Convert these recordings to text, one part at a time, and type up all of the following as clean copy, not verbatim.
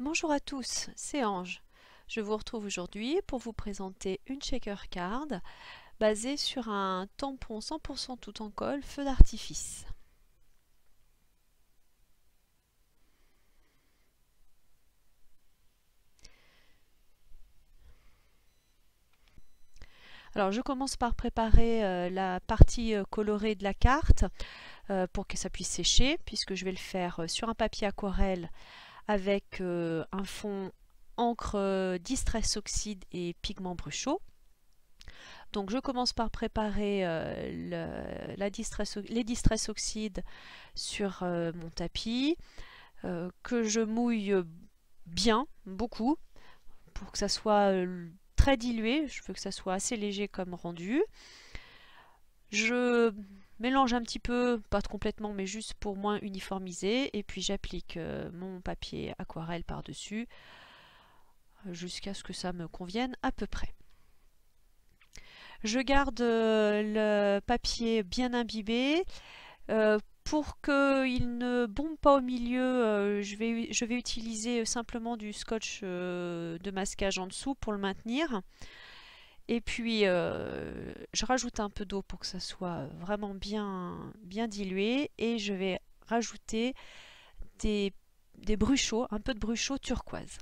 Bonjour à tous, c'est Ange. Je vous retrouve aujourd'hui pour vous présenter une shaker card basée sur un tampon 100% tout en colle feu d'artifice. Alors je commence par préparer la partie colorée de la carte pour que ça puisse sécher, puisque je vais le faire sur un papier aquarelle avec un fond encre Distress Oxide et pigment Bruchot. Donc je commence par préparer les Distress Oxide sur mon tapis, que je mouille bien, beaucoup, pour que ça soit très dilué. Je veux que ça soit assez léger comme rendu. Je mélange un petit peu, pas complètement, mais juste pour moins uniformiser. Et puis j'applique mon papier aquarelle par-dessus jusqu'à ce que ça me convienne à peu près. Je garde le papier bien imbibé. Pour qu'il ne bombe pas au milieu, je vais utiliser simplement du scotch de masquage en dessous pour le maintenir. Et puis je rajoute un peu d'eau pour que ça soit vraiment bien dilué. Et je vais rajouter des bruchots, un peu de bruchot turquoise.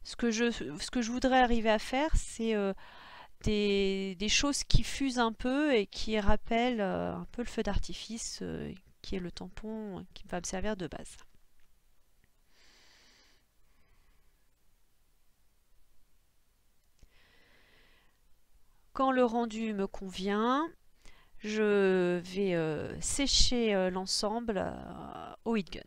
Ce que je voudrais arriver à faire, c'est des choses qui fusent un peu et qui rappellent un peu le feu d'artifice qui est le tampon qui va me servir de base. Quand le rendu me convient, je vais sécher l'ensemble au heat gun.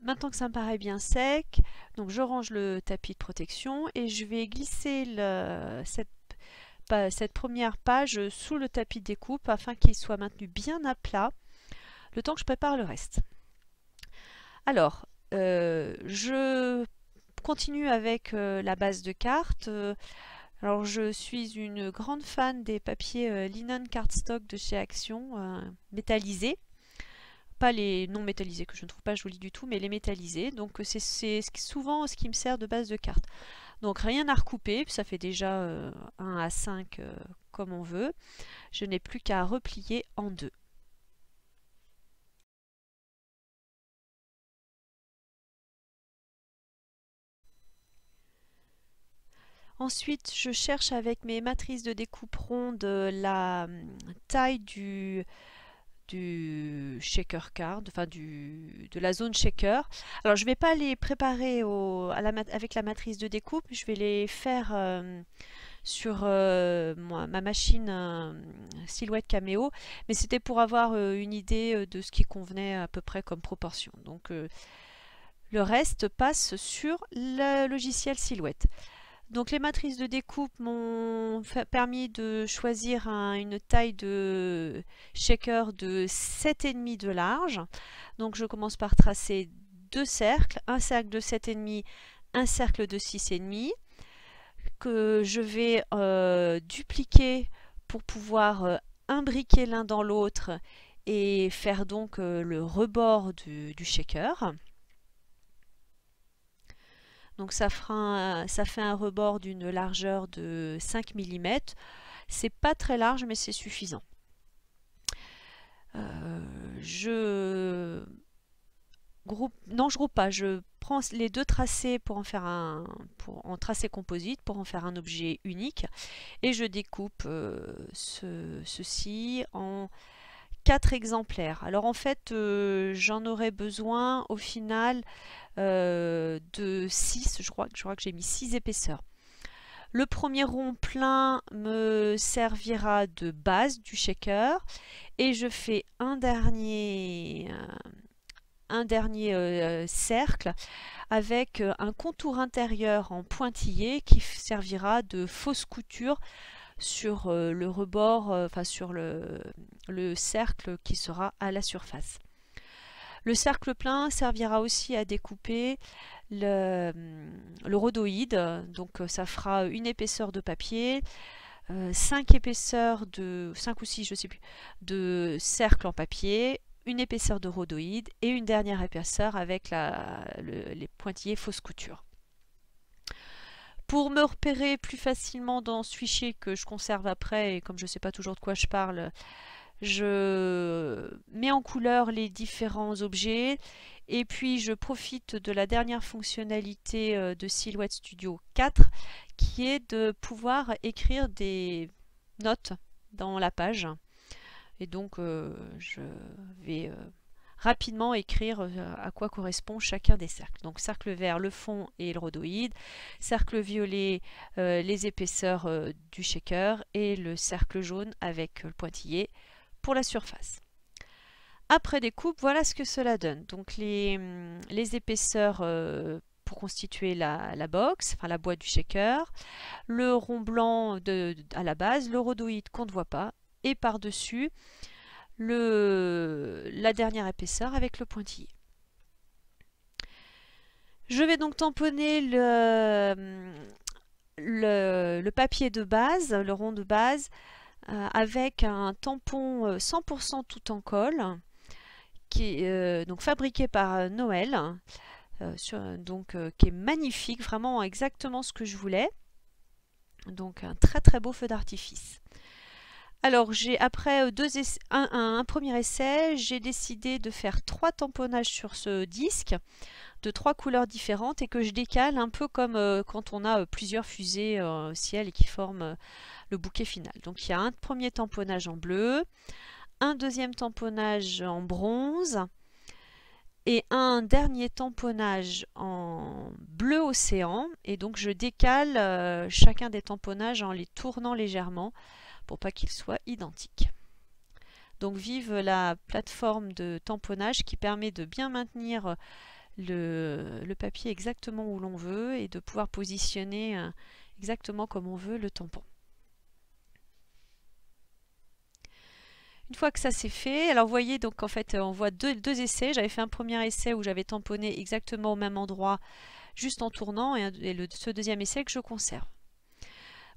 Maintenant que ça me paraît bien sec, donc je range le tapis de protection et je vais glisser cette première page sous le tapis de découpe afin qu'il soit maintenu bien à plat le temps que je prépare le reste. Alors, je continue avec la base de cartes. Alors, je suis une grande fan des papiers linen cardstock de chez Action, métallisés. Pas les non métallisés que je ne trouve pas jolis du tout, mais les métallisés. Donc c'est souvent ce qui me sert de base de carte. Donc rien à recouper, ça fait déjà 1 à 5 comme on veut. Je n'ai plus qu'à replier en deux. Ensuite, je cherche avec mes matrices de découpe ronde la taille du shaker card, enfin de la zone shaker. Alors je ne vais pas les préparer avec la matrice de découpe, je vais les faire sur ma machine Silhouette Cameo, mais c'était pour avoir une idée de ce qui convenait à peu près comme proportion. Donc le reste passe sur le logiciel Silhouette. Donc les matrices de découpe m'ont permis de choisir une taille de shaker de 7,5 de large. Donc je commence par tracer deux cercles, un cercle de 7,5, un cercle de 6,5 que je vais dupliquer pour pouvoir imbriquer l'un dans l'autre et faire donc le rebord du shaker. Donc ça fait un rebord d'une largeur de 5 mm. C'est pas très large, mais c'est suffisant. Je groupe pas. Je prends les deux tracés pour en faire en tracé composite, pour en faire un objet unique. Et je découpe ceci en 4 exemplaires. Alors en fait, j'en aurais besoin au final de 6, je crois que j'ai mis 6 épaisseurs. Le premier rond plein me servira de base du shaker et je fais un dernier un dernier cercle avec un contour intérieur en pointillé qui servira de fausse couture sur le rebord, enfin sur le cercle qui sera à la surface. Le cercle plein servira aussi à découper le rhodoïde, donc ça fera une épaisseur de papier, 5 épaisseurs de 5 ou 6, je sais plus, de cercle en papier, une épaisseur de rhodoïde et une dernière épaisseur avec les pointillés fausse couture. Pour me repérer plus facilement dans ce fichier que je conserve après, et comme je ne sais pas toujours de quoi je parle, je mets en couleur les différents objets et puis je profite de la dernière fonctionnalité de Silhouette Studio 4 qui est de pouvoir écrire des notes dans la page. Et donc je vais rapidement écrire à quoi correspond chacun des cercles. Donc cercle vert, le fond et le rhodoïde, cercle violet, les épaisseurs du shaker et le cercle jaune avec le pointillé pour la surface. Après découpe, voilà ce que cela donne. Donc les épaisseurs pour constituer la box, enfin la boîte du shaker, le rond blanc à la base, le rhodoïde qu'on ne voit pas, et par-dessus la dernière épaisseur avec le pointillé. Je vais donc tamponner le papier de base, le rond de base, avec un tampon 100% tout en colle, qui est donc fabriqué par Noël, qui est magnifique, vraiment exactement ce que je voulais. Donc un très très beau feu d'artifice. Alors après un premier essai, j'ai décidé de faire 3 tamponnages sur ce disque de 3 couleurs différentes et que je décale un peu comme quand on a plusieurs fusées au ciel et qui forment le bouquet final. Donc il y a un premier tamponnage en bleu, un deuxième tamponnage en bronze et un dernier tamponnage en bleu océan. Et donc je décale chacun des tamponnages en les tournant légèrement pour pas qu'ils soient identiques. Donc vive la plateforme de tamponnage qui permet de bien maintenir le papier exactement où l'on veut et de pouvoir positionner exactement comme on veut le tampon. Une fois que ça c'est fait, alors vous voyez, donc en fait on voit deux essais. J'avais fait un premier essai où j'avais tamponné exactement au même endroit juste en tournant et ce deuxième essai que je conserve.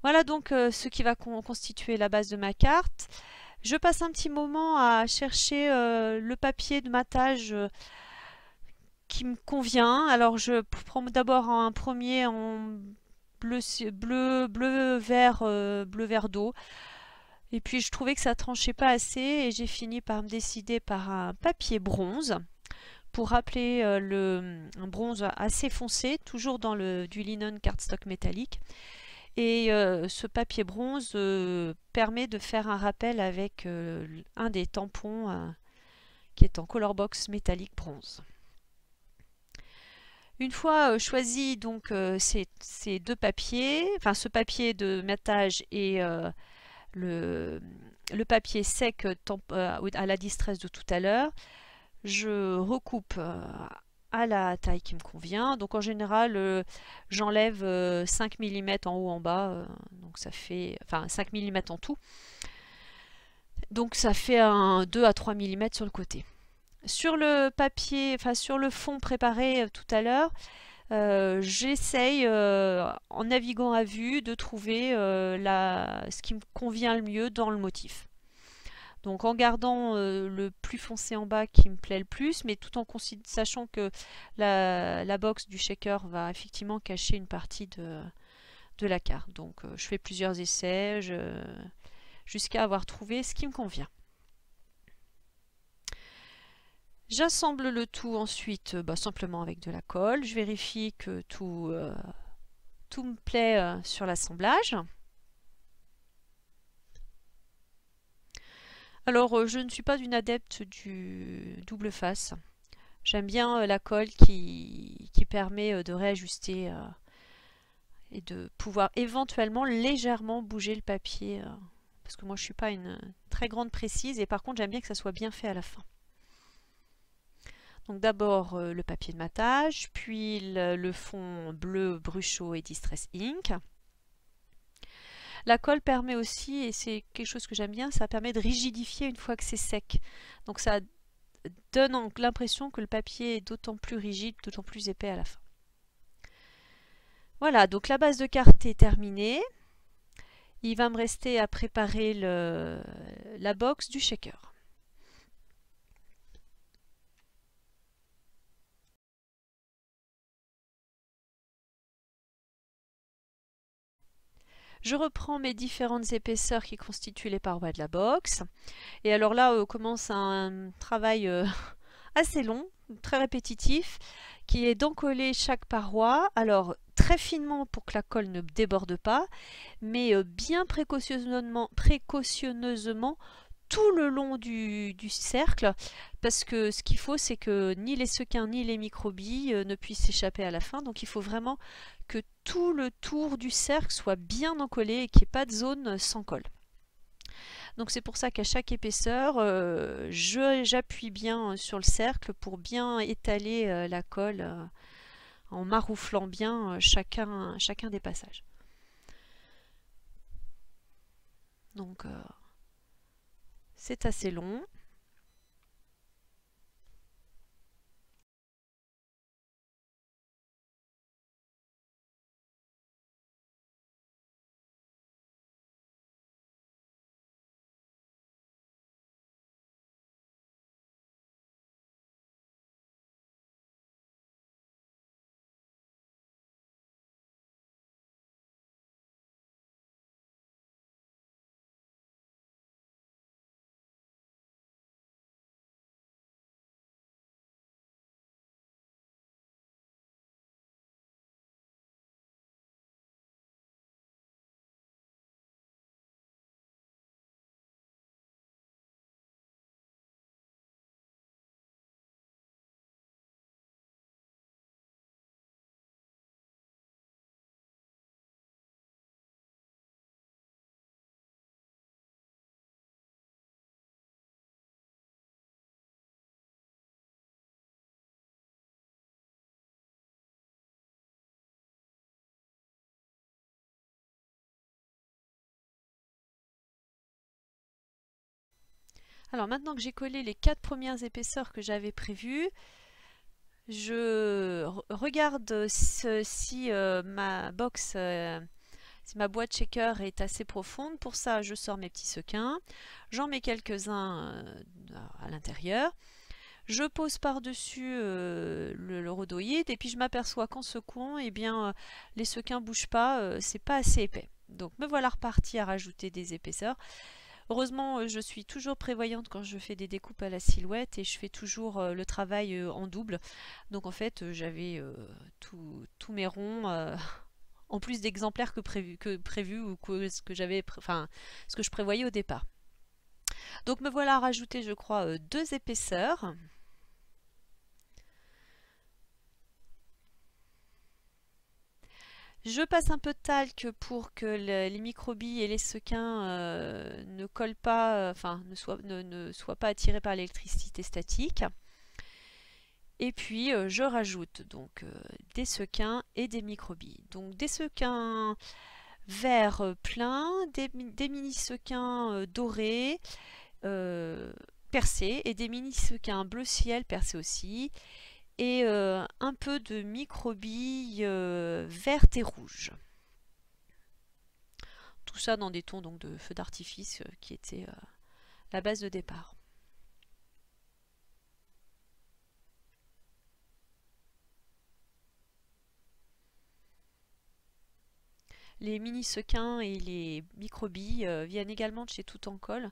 Voilà donc ce qui va constituer la base de ma carte. Je passe un petit moment à chercher le papier de matage qui me convient. Alors je prends d'abord un premier en bleu vert d'eau. Et puis je trouvais que ça tranchait pas assez et j'ai fini par me décider par un papier bronze pour rappeler un bronze assez foncé, toujours dans du linen cardstock métallique. Et ce papier bronze permet de faire un rappel avec un des tampons qui est en color box métallique bronze. Une fois choisi donc ces deux papiers, enfin ce papier de matage et le papier sec à la distress de tout à l'heure, je recoupe à la taille qui me convient. Donc en général, j'enlève 5 mm en haut en bas, donc ça fait, enfin 5 mm en tout. Donc ça fait un 2 à 3 mm sur le côté. Sur le papier, enfin sur le fond préparé tout à l'heure, j'essaye en naviguant à vue de trouver ce qui me convient le mieux dans le motif. Donc en gardant le plus foncé en bas qui me plaît le plus, mais tout en sachant que la box du shaker va effectivement cacher une partie de la carte. Donc je fais plusieurs essais jusqu'à avoir trouvé ce qui me convient. J'assemble le tout ensuite simplement avec de la colle. Je vérifie que tout me plaît sur l'assemblage. Alors je ne suis pas une adepte du double face. J'aime bien la colle qui permet de réajuster et de pouvoir éventuellement légèrement bouger le papier. Parce que moi je ne suis pas une très grande précise et par contre j'aime bien que ça soit bien fait à la fin. Donc d'abord le papier de matage, puis le fond bleu Bruchot et Distress Ink. La colle permet aussi, et c'est quelque chose que j'aime bien, ça permet de rigidifier une fois que c'est sec. Donc ça donne l'impression que le papier est d'autant plus rigide, d'autant plus épais à la fin. Voilà, donc la base de carte est terminée. Il va me rester à préparer la box du shaker. Je reprends mes différentes épaisseurs qui constituent les parois de la box. Et alors là commence un travail assez long, très répétitif, qui est d'encoller chaque paroi. Alors très finement pour que la colle ne déborde pas, mais bien précautionneusement tout le long du cercle, parce que ce qu'il faut, c'est que ni les sequins ni les microbilles ne puissent s'échapper à la fin. Donc il faut vraiment que tout le tour du cercle soit bien encollé et qu'il n'y ait pas de zone sans colle. Donc c'est pour ça qu'à chaque épaisseur, j'appuie bien sur le cercle pour bien étaler la colle en marouflant bien chacun des passages. Donc c'est assez long. Alors maintenant que j'ai collé les 4 premières épaisseurs que j'avais prévues, je regarde si ma box, si ma boîte shaker est assez profonde. Pour ça, je sors mes petits sequins, j'en mets quelques-uns à l'intérieur. Je pose par-dessus le rhodoïde et puis je m'aperçois qu'en secouant, eh bien, les sequins ne bougent pas, c'est pas assez épais. Donc me voilà reparti à rajouter des épaisseurs. Heureusement, je suis toujours prévoyante quand je fais des découpes à la silhouette et je fais toujours le travail en double. Donc en fait, j'avais tous mes ronds en plus d'exemplaires que prévu ou ce que j'avais, enfin ce que je prévoyais au départ. Donc me voilà à rajouter, je crois, 2 épaisseurs. Je passe un peu de talc pour que les microbilles et les sequins ne collent pas, enfin ne soient pas attirés par l'électricité statique. Et puis je rajoute donc des sequins et des microbilles. Donc des sequins verts pleins, des mini sequins dorés percés et des mini sequins bleu ciel percés aussi. Et un peu de microbilles vertes et rouges. Tout ça dans des tons donc, de feux d'artifice qui étaient la base de départ. Les mini sequins et les microbilles viennent également de chez Tout en Colle.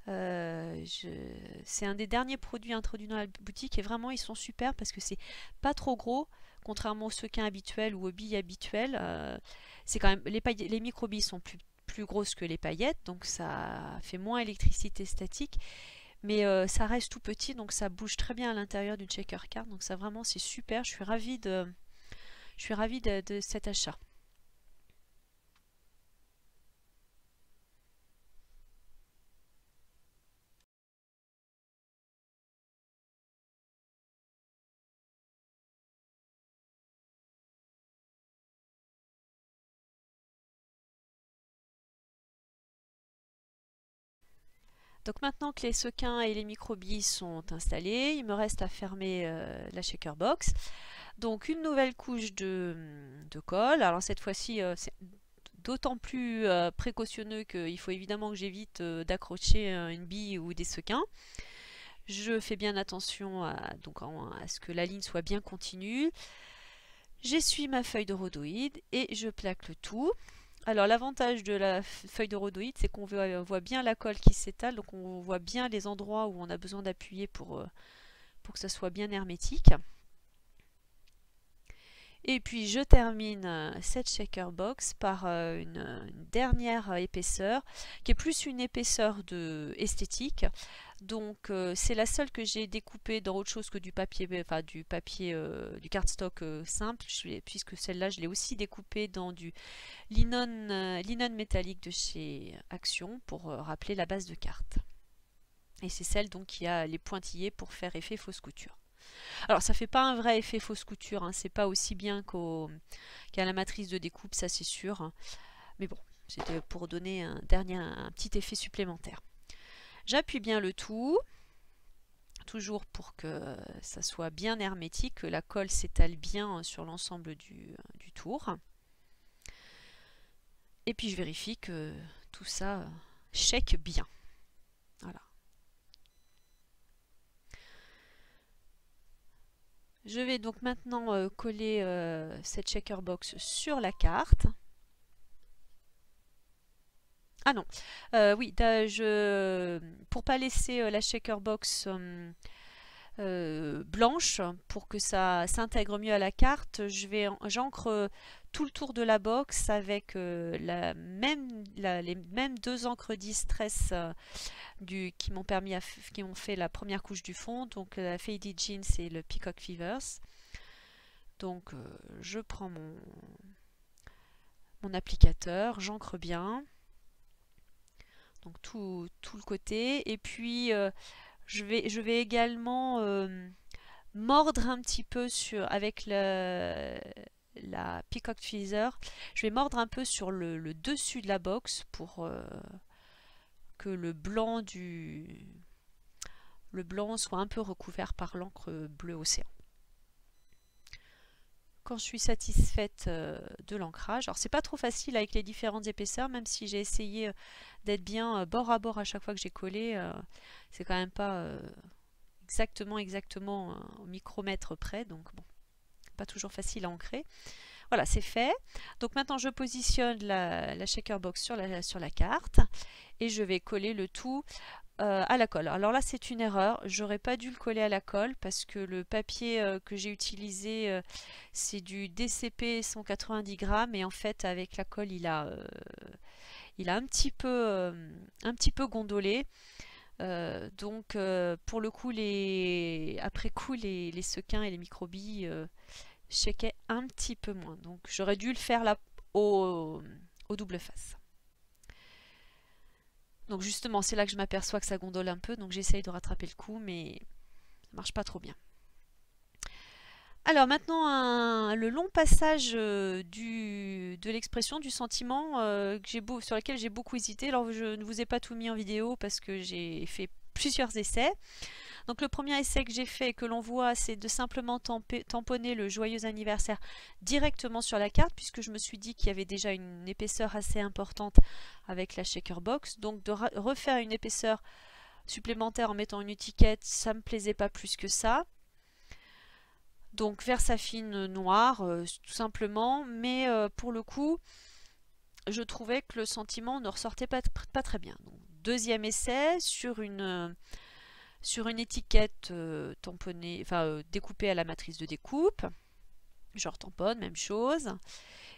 C'est un des derniers produits introduits dans la boutique et vraiment ils sont super parce que c'est pas trop gros, contrairement aux sequins habituels ou aux billes habituelles. C'est quand même les microbilles sont plus grosses que les paillettes, donc ça fait moins électricité statique, mais ça reste tout petit, donc ça bouge très bien à l'intérieur d'une shaker card. Donc ça vraiment c'est super. Je suis ravie de cet achat. Donc maintenant que les sequins et les microbilles sont installés, il me reste à fermer la shaker box. Donc une nouvelle couche de colle. Alors cette fois-ci, c'est d'autant plus précautionneux qu'il faut évidemment que j'évite d'accrocher une bille ou des sequins. Je fais bien attention à ce que la ligne soit bien continue. J'essuie ma feuille de rhodoïde et je plaque le tout. Alors l'avantage de la feuille de rhodoïde, c'est qu'on voit bien la colle qui s'étale, donc on voit bien les endroits où on a besoin d'appuyer pour que ça soit bien hermétique. Et puis je termine cette shaker box par une dernière épaisseur, qui est plus une épaisseur esthétique. Donc c'est la seule que j'ai découpée dans autre chose que du papier, du cardstock simple, puisque celle-là je l'ai aussi découpée dans du linen métallique de chez Action pour rappeler la base de carte. Et c'est celle donc qui a les pointillés pour faire effet fausse couture. Alors ça fait pas un vrai effet fausse couture, hein, c'est pas aussi bien qu'à la matrice de découpe, ça c'est sûr. Hein. Mais bon, c'était pour donner un petit effet supplémentaire. J'appuie bien le tout, toujours pour que ça soit bien hermétique, que la colle s'étale bien sur l'ensemble du tour. Et puis je vérifie que tout ça shake bien. Voilà. Je vais donc maintenant coller cette shaker box sur la carte. Ah non, oui, pour pas laisser la shaker box blanche, pour que ça s'intègre mieux à la carte, j'encre tout le tour de la box avec les mêmes deux encres Distress qui m'ont fait la première couche du fond, donc la Faded Jeans et le Peacock Fevers. Donc je prends mon applicateur, j'encre bien. Donc tout le côté, et puis je vais également mordre un petit peu avec la Peacock Feather, je vais mordre un peu sur le dessus de la box pour que le blanc soit un peu recouvert par l'encre bleu océan. Quand je suis satisfaite de l'ancrage, alors c'est pas trop facile avec les différentes épaisseurs, même si j'ai essayé d'être bien bord à bord à chaque fois que j'ai collé, c'est quand même pas exactement au micromètre près, donc bon, pas toujours facile à ancrer. Voilà, c'est fait. Donc maintenant je positionne la shaker box sur la carte et je vais coller le tout à la colle. Alors là c'est une erreur, j'aurais pas dû le coller à la colle parce que le papier que j'ai utilisé c'est du DCP 190 grammes et en fait avec la colle il a un petit peu gondolé. Donc pour le coup après coup les sequins et les microbilles shakaient un petit peu moins. Donc j'aurais dû le faire là au double face. Donc justement, c'est là que je m'aperçois que ça gondole un peu, donc j'essaye de rattraper le coup, mais ça marche pas trop bien. Alors maintenant, le long passage de l'expression, du sentiment sur lequel j'ai beaucoup hésité. Alors je ne vous ai pas tout mis en vidéo parce que j'ai fait plusieurs essais. Donc le premier essai que j'ai fait, que l'on voit, c'est de simplement tamponner le joyeux anniversaire directement sur la carte, puisque je me suis dit qu'il y avait déjà une épaisseur assez importante avec la shaker box. Donc de refaire une épaisseur supplémentaire en mettant une étiquette, ça me plaisait pas plus que ça. Donc Versafine noire, tout simplement, mais pour le coup, je trouvais que le sentiment ne ressortait pas très bien. Donc, deuxième essai sur une étiquette tamponnée, découpée à la matrice de découpe. Je retamponne, même chose.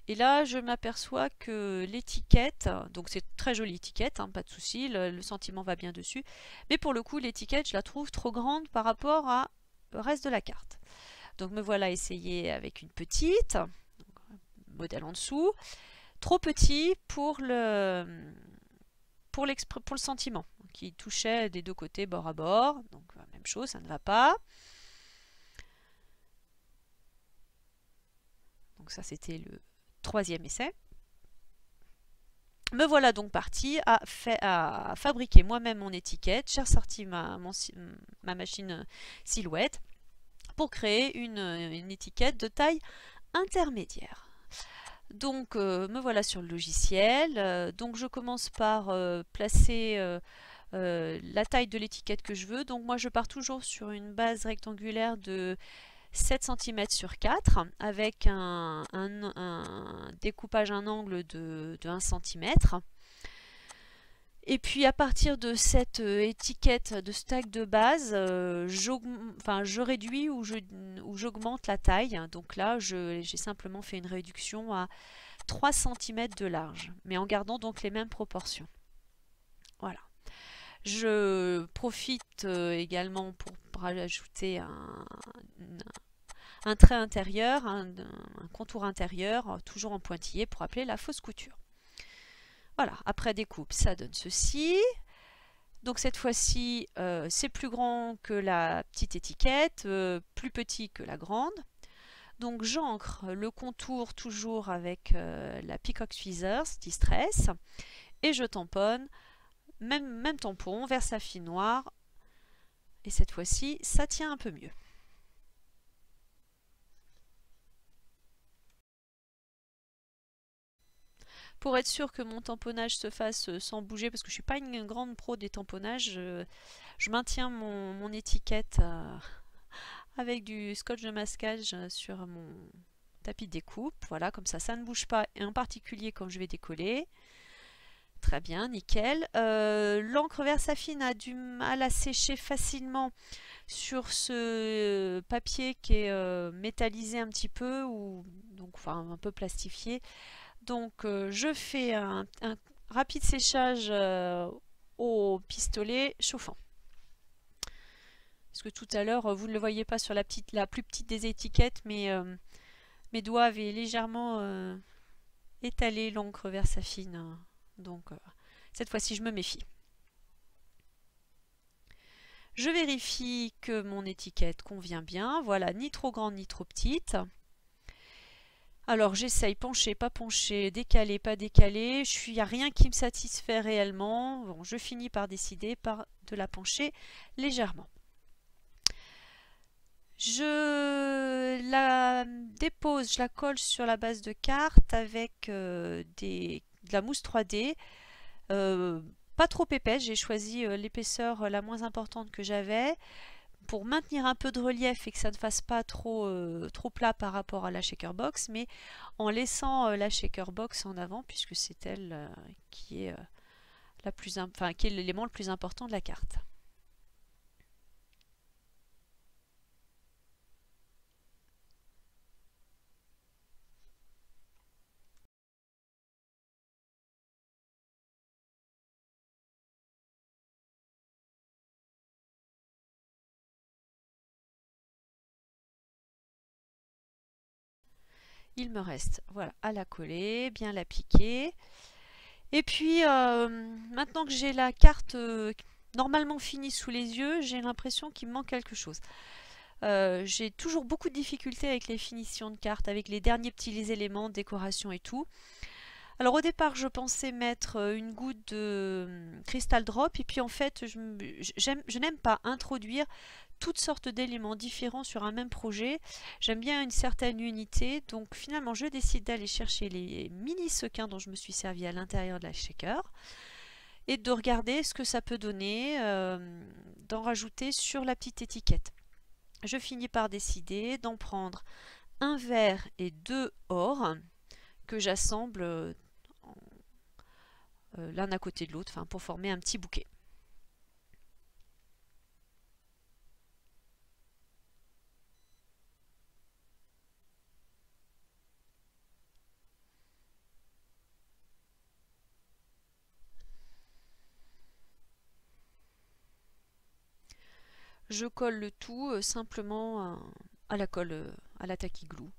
Et là, je m'aperçois que l'étiquette, donc c'est très jolie étiquette, hein, pas de souci, le sentiment va bien dessus. Mais pour le coup, l'étiquette, je la trouve trop grande par rapport au reste de la carte. Donc me voilà essayé avec une petite, modèle en dessous, trop petit pour le sentiment, qui touchait des deux côtés bord à bord, donc même chose, ça ne va pas. Donc ça c'était le troisième essai. Me voilà donc partie à fabriquer moi-même mon étiquette. J'ai ressorti ma machine Silhouette pour créer une étiquette de taille intermédiaire. Donc me voilà sur le logiciel. Donc je commence par placer la taille de l'étiquette que je veux. Donc moi je pars toujours sur une base rectangulaire de 7 cm sur 4 avec un découpage, un angle de 1 cm. Et puis à partir de cette étiquette de stack de base, je réduis ou j'augmente la taille. Donc là, j'ai simplement fait une réduction à 3 cm de large, mais en gardant donc les mêmes proportions. Voilà. Je profite également pour ajouter un trait intérieur, un contour intérieur, toujours en pointillé pour appeler la fausse couture. Voilà, après découpe, ça donne ceci. Donc cette fois-ci, c'est plus grand que la petite étiquette, plus petit que la grande. Donc j'ancre le contour toujours avec la Peacock Tweezers Distress et je tamponne, même tampon, VersaFine-Noir. Et cette fois-ci, ça tient un peu mieux. Pour être sûr que mon tamponnage se fasse sans bouger, parce que je ne suis pas une grande pro des tamponnages, je maintiens mon étiquette avec du scotch de masquage sur mon tapis de découpe. Voilà, comme ça ne bouge pas, et en particulier quand je vais décoller. Très bien, nickel. L'encre VersaFine a du mal à sécher facilement sur ce papier qui est métallisé un petit peu, ou donc enfin un peu plastifié. Donc je fais un rapide séchage au pistolet chauffant. Parce que tout à l'heure, vous ne le voyez pas sur la plus petite des étiquettes, mais mes doigts avaient légèrement étalé l'encre VersaFine. Donc cette fois-ci, je me méfie. Je vérifie que mon étiquette convient bien. Voilà, ni trop grande ni trop petite. Alors j'essaye pencher, pas pencher, décaler, pas décaler. Il n'y a rien qui me satisfait réellement. Bon, je finis par décider de la pencher légèrement. Je la dépose, je la colle sur la base de carte avec de la mousse 3D. Pas trop épaisse, j'ai choisi l'épaisseur la moins importante que j'avais, pour maintenir un peu de relief et que ça ne fasse pas trop plat par rapport à la shaker box, mais en laissant la shaker box en avant, puisque c'est elle qui est qui est l'élément le plus important de la carte. Il me reste voilà, à la coller, bien la piquer. Et puis maintenant que j'ai la carte normalement finie sous les yeux, j'ai l'impression qu'il me manque quelque chose. J'ai toujours beaucoup de difficultés avec les finitions de cartes, avec les derniers petits éléments, décoration et tout. Alors au départ je pensais mettre une goutte de Crystal Drop, et puis en fait je n'aime pas introduire toutes sortes d'éléments différents sur un même projet. J'aime bien une certaine unité, donc finalement je décide d'aller chercher les mini sequins dont je me suis servi à l'intérieur de la shaker et de regarder ce que ça peut donner, d'en rajouter sur la petite étiquette. Je finis par décider d'en prendre un vert et 2 or que j'assemble l'un à côté de l'autre, pour former un petit bouquet. Je colle le tout simplement à la colle, à la tacky glue.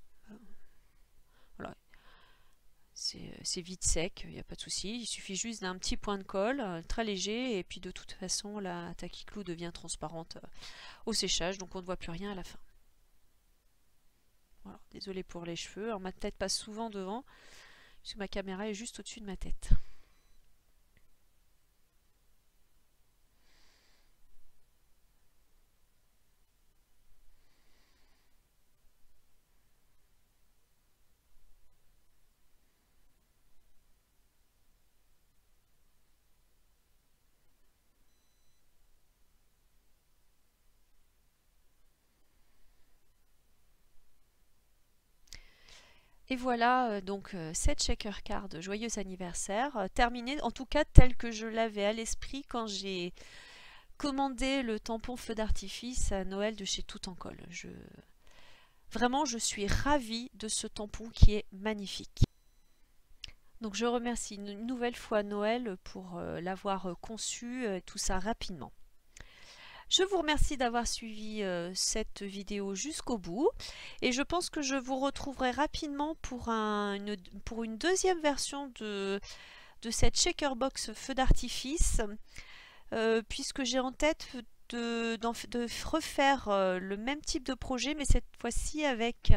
Voilà. C'est vite sec, il n'y a pas de souci. Il suffit juste d'un petit point de colle, très léger, et puis de toute façon la tacky glue devient transparente au séchage, donc on ne voit plus rien à la fin. Voilà. Désolée pour les cheveux. Alors ma tête passe souvent devant, puisque ma caméra est juste au-dessus de ma tête. Et voilà donc cette shaker card joyeux anniversaire terminée, en tout cas telle que je l'avais à l'esprit quand j'ai commandé le tampon feu d'artifice à Noël de chez Tout en Colle. Vraiment, je suis ravie de ce tampon qui est magnifique. Donc je remercie une nouvelle fois Noël pour l'avoir conçu, tout ça rapidement. Je vous remercie d'avoir suivi cette vidéo jusqu'au bout et je pense que je vous retrouverai rapidement pour une deuxième version de cette shaker box feu d'artifice puisque j'ai en tête de refaire le même type de projet mais cette fois-ci avec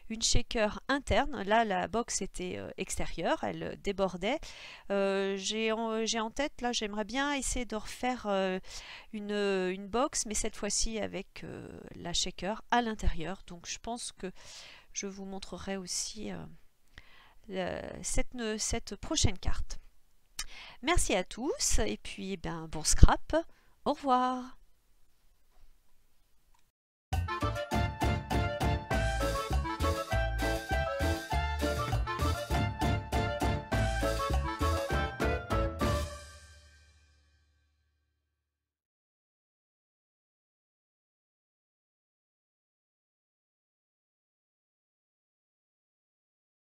une shaker interne. Là la box était extérieure, elle débordait. J'ai en tête, là j'aimerais bien essayer de refaire une box mais cette fois-ci avec la shaker à l'intérieur. Donc je pense que je vous montrerai aussi cette prochaine carte. Merci à tous et puis bon scrap, au revoir.